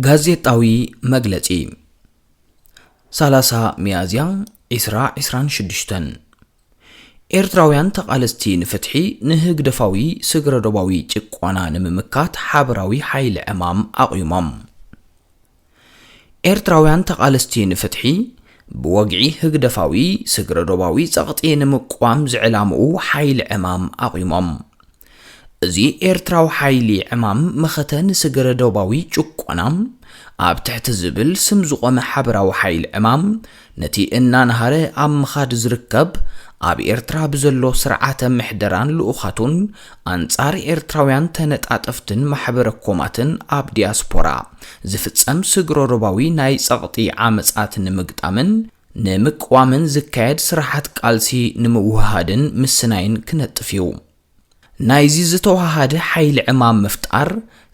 ጋዜጣዊ መግለጺ 30 ሚያዝያ 2026 ኤርትራውያን ተቃለስቲ ንፍትሒ ንህግደፋዊ ስግረዶባዊ ጭቆና ንምምካት ሓበራዊ ሓይሊ ዕማም ኣቕዩሞም። ኤርትራውያን ተቃለስቲ ንፍትሒ ብወግዒ ህግደፋዊ ስግረዶባዊ ጸቕጢ ንምቋም ዝዕላምኡ ሓይሊ ዕማም ኣቕዩሞም። እዚ ኤርትራዊ ሓይሊ ዕማም መኸተን ስግረዶባዊ ጭቆና ኣብ ትሕቲ ዝብል ስም ዝቆመ ሓበራዊ ሓይሊ ዕማም ነቲ እናናሃረ ኣብ ምኻድ ዝርከብ ኣብ ኤርትራ ብዘሎ ስርዓተ ምሕደራን ልኡኻቱን ኣንጻር ኤርትራውያን ተነጣጠፍትን ማሕበረኮማትን ኣብ ዲያስፖራ ዝፍጸም ስግረዶባዊ ናይ ጸቕጢ ዓመጻት ንምግጣምን ንምቅዋምን ዝካየድ ስራሓት ቃልሲ ንምውሃድን ምስናይን ክነጥፍ እዩ። ናይዚ ዝተዋሃደ ሓይሊ ዕማም ምፍጣር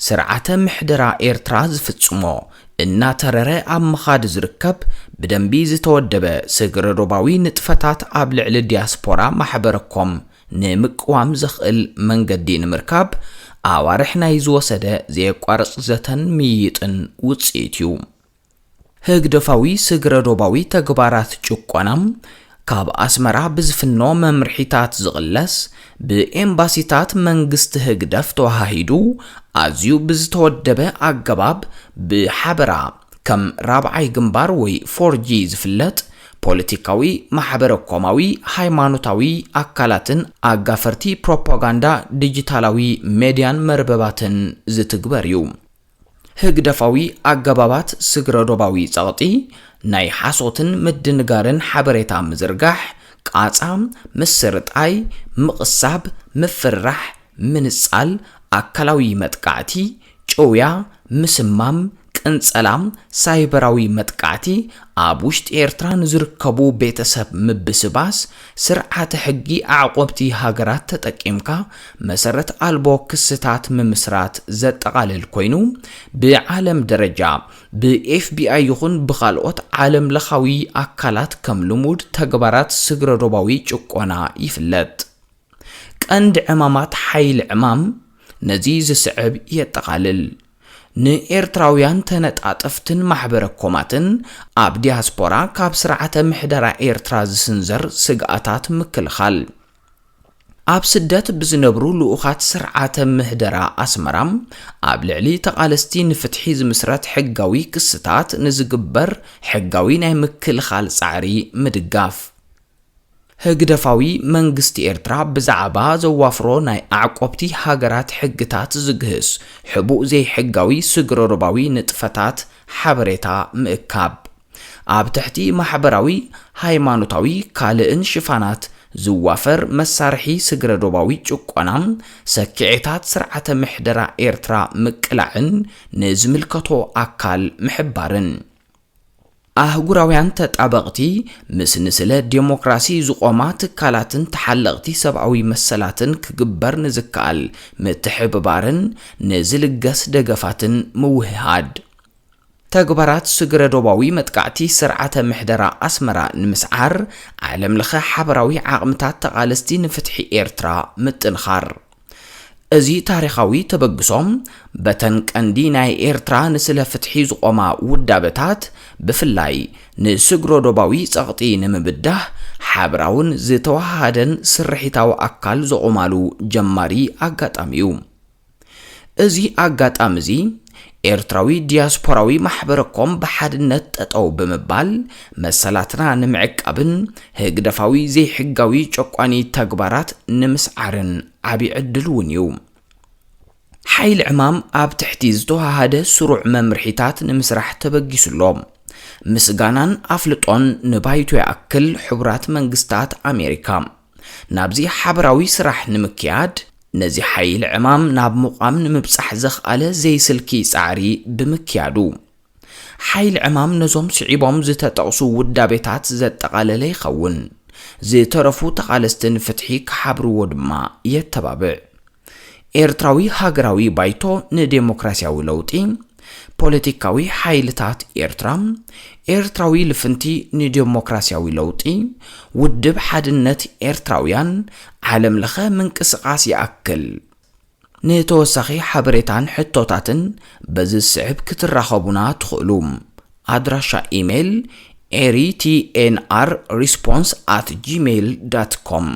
ስርዓተ ምሕደራ ኤርትራ ዝፍጽሞ እናተረረ ኣብ ምኻድ ዝርከብ ብደንቢ ዝተወደበ ስግረዶባዊ ንጥፈታት ኣብ ልዕሊ ዲያስፖራ ማሕበረኮም ንምቅዋም ዘኽእል መንገዲ ንምርካብ ኣዋርሕ ናይ ዝወሰደ ዘየቋርጽ ዘተን ምይጥን ውጽኢት እዩ። ህግደፋዊ ስግረዶባዊ ተግባራት ጭቆናም ካብ ኣስመራ ብዝፍኖ መምርሒታት ዝቕለስ ብኤምባሲታት መንግስቲ ህግደፍ ተዋሂዱ ኣዝዩ ብዝተወደበ ኣገባብ ብሓበራ ከም ራብዓይ ግንባር ወይ 4G ዝፍለጥ ፖለቲካዊ ማሕበረኮማዊ ሃይማኖታዊ ኣካላትን ኣጋፈርቲ ፕሮፓጋንዳ ዲጂታላዊ ሜድያን መርበባትን ዝትግበር እዩ። ህግደፋዊ ኣገባባት ስግረዶባዊ ጸቕጢ ናይ ሓሶትን ምድንጋርን ሓበሬታ ምዝርጋሕ ቃጻ ምስርጣይ ምቕሳብ ምፍራሕ ምንጻል ኣካላዊ መጥቃዕቲ ጨውያ ምስማም ቅንጸላም ሳይበራዊ መጥቃዕቲ ኣብ ውሽጢ ኤርትራ ንዝርከቡ ቤተሰብ ምብስባስ ስርዓተ ሕጊ ኣዕቆብቲ ሃገራት ተጠቂምካ መሰረት ኣልቦ ክስታት ምምስራት ዘጠቃልል ኮይኑ ብዓለም ደረጃ ብኤፍቢአይ ይኹን ብኻልኦት ዓለም ለኻዊ ኣካላት ከም ልሙድ ተግባራት ስግረዶባዊ ጭቆና ይፍለጥ። ቀንዲ ዕማማት ሓይሊ ዕማም ነዚ ዝስዕብ የጠቃልል። ንኤርትራውያን ተነጣጠፍትን ማሕበረኮማትን ኣብ ዲያስፖራ ካብ ስርዓተ ምሕደራ ኤርትራ ዝስንዘር ስግኣታት ምክልኻል ኣብ ስደት ብዝነብሩ ልኡኻት ስርዓተ ምሕደራ ኣስመራም ኣብ ልዕሊ ተቃለስቲ ንፍትሒ ዝምስረት ሕጋዊ ክስታት ንዝግበር ሕጋዊ ናይ ምክልኻል ጻዕሪ ምድጋፍ ህግደፋዊ መንግስቲ ኤርትራ ብዛዕባ ዘዋፍሮ ናይ ኣዕቆብቲ ሃገራት ሕግታት ዝግህስ ሕቡእ ዘይሕጋዊ ስግረዶባዊ ንጥፈታት ሓበሬታ ምእካብ ኣብ ትሕቲ ማሕበራዊ ሃይማኖታዊ ካልእን ሽፋናት ዝዋፈር መሳርሒ ስግረዶባዊ ጭቆናም ሰኪዕታት ስርዓተ ምሕደራ ኤርትራ ምቅላዕን ንዝምልከቶ ኣካል ምሕባርን ኣህጉራውያን ተጣበቕቲ ምስ ንስለ ዴሞክራሲ ዝቆማ ትካላትን ተሓለቕቲ ሰብኣዊ መሰላትን ክግበር ንዝከኣል ምትሕብባርን ንዝልገስ ደገፋትን ምውህሃድ ተግባራት ስግረዶባዊ መጥቃዕቲ ስርዓተ ምሕደራ ኣስመራ ንምስዓር ዓለም ለኸ ሓበራዊ ዓቕምታት ተቃለስቲ ንፍትሒ ኤርትራ ምጥንኻር እዚ ታሪኻዊ ተበግሶም በተን ቀንዲ ናይ ኤርትራ ንስለ ፍትሒ ዝቆማ ውዳበታት ብፍላይ ንስግረዶባዊ ጸቕጢ ንምብዳህ ሓበራውን ዝተዋሃደን ስርሒታዊ ኣካል ዘቆማሉ ጀማሪ ኣጋጣሚ እዩ። እዚ ኣጋጣሚ እዚ ኤርትራዊ ዲያስፖራዊ ማሕበረኮም ብሓድነት ጠጠው ብምባል መሰላትና ንምዕቃብን ህግደፋዊ ዘይሕጋዊ ጨቋኒ ተግባራት ንምስዓርን ዓብይ ዕድል እውን እዩ። ሓይሊ ዕማም ኣብ ትሕቲ ዝተዋሃደ ስሩዕ መምርሒታት ንምስራሕ ተበጊሱሎም ምስጋናን ኣፍልጦን ንባይቶ ያክል ሕቡራት መንግስታት ኣሜሪካ ናብዚ ሓበራዊ ስራሕ ንምክያድ ነዚ ሓይሊ ዕማም ናብ ምቋም ንምብጻሕ ዘኽኣለ ዘይስልኪ ጻዕሪ ብምክያዱ ሓይሊ ዕማም ነዞም ስዒቦም ዝተጠቕሱ ውዳቤታት ዘጠቃለለ ይኸውን። ዝተረፉ ተቃለስትን ፍትሒ ክሓብርዎ ድማ የተባብዕ ኤርትራዊ ሃገራዊ ባይቶ ንዴሞክራሲያዊ ለውጢ ፖለቲካዊ ሓይልታት ኤርትራ ኤርትራዊ ልፍንቲ ንዴሞክራሲያዊ ለውጢ ውድብ ሓድነት ኤርትራውያን ዓለም ለኸ ምንቅስቃስ ይኣክል ንተወሳኺ ሓበሬታን ሕቶታትን በዚ ስዕብ ክትራኸቡና ትኽእሉ። ኣድራሻ ኢሜይል eritnrresponse@gmail.com